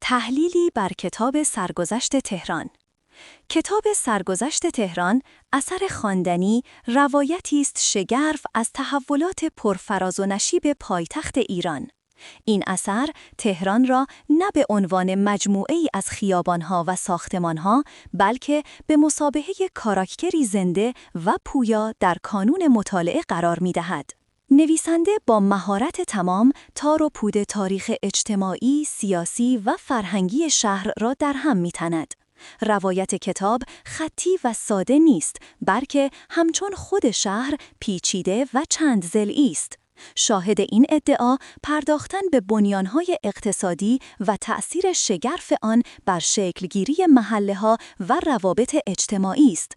تحلیلی بر کتاب سرگذشت تهران. کتاب سرگذشت تهران اثر خواندنی، روایتی است شگرف از تحولات پرفراز و نشیب پایتخت ایران. این اثر تهران را نه به عنوان مجموعه‌ای از خیابان‌ها و ساختمان‌ها، بلکه به مثابحه کاراکتری زنده و پویا در کانون مطالعه قرار می‌دهد. نویسنده با مهارت تمام تار و پود تاریخ اجتماعی، سیاسی و فرهنگی شهر را در هم می‌تند. روایت کتاب خطی و ساده نیست، بلکه همچون خود شهر پیچیده و چند ضلعی است. شاهد این ادعا پرداختن به بنیان‌های اقتصادی و تأثیر شگرف آن بر شکلگیری محله‌ها و روابط اجتماعی است.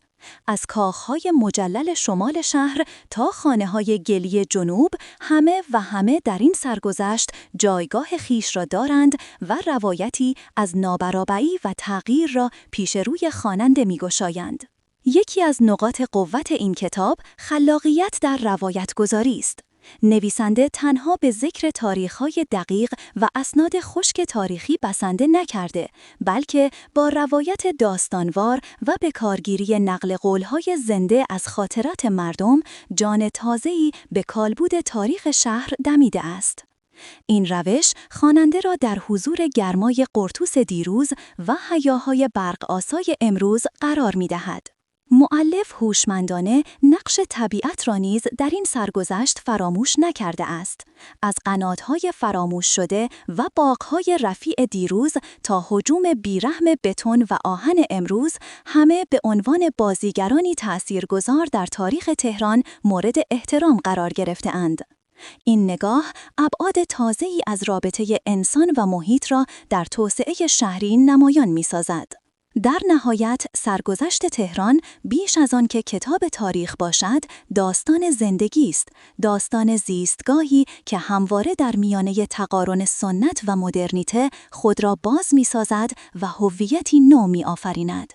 از کاخهای مجلل شمال شهر تا خانه‌های گلی جنوب، همه در این سرگذشت جایگاه خیش را دارند و روایتی از نابرابری و تغییر را پیش روی خواننده می‌گشایند. یکی از نقاط قوت این کتاب خلاقیت در روایت‌گذاری است. نویسنده تنها به ذکر تاریخ‌های دقیق و اسناد خشک تاریخی بسنده نکرده، بلکه با روایت داستانوار و به کارگیری نقل قول‌های زنده از خاطرات مردم، جان تازه‌ای به کالبد تاریخ شهر دمیده است. این روش خواننده را در حضور گرمای قرطوس دیروز و حیاهای برق آسای امروز قرار می‌دهد. مؤلف هوشمندانه نقش طبیعت را نیز در این سرگذشت فراموش نکرده است. از قنات‌های فراموش شده و باغ‌های رفیع دیروز تا هجوم بیرحم بتون و آهن امروز، همه به عنوان بازیگرانی تأثیرگذار در تاریخ تهران مورد احترام قرار گرفته‌اند. این نگاه ابعاد تازه‌ای از رابطه انسان و محیط را در توسعه شهری نمایان می‌سازد. در نهایت، سرگذشت تهران بیش از آن که کتاب تاریخ باشد، داستان زندگی است، داستان زیستگاهی که همواره در میانه تقارن سنت و مدرنیته خود را باز می‌سازد و هویتی نو می‌آفریند.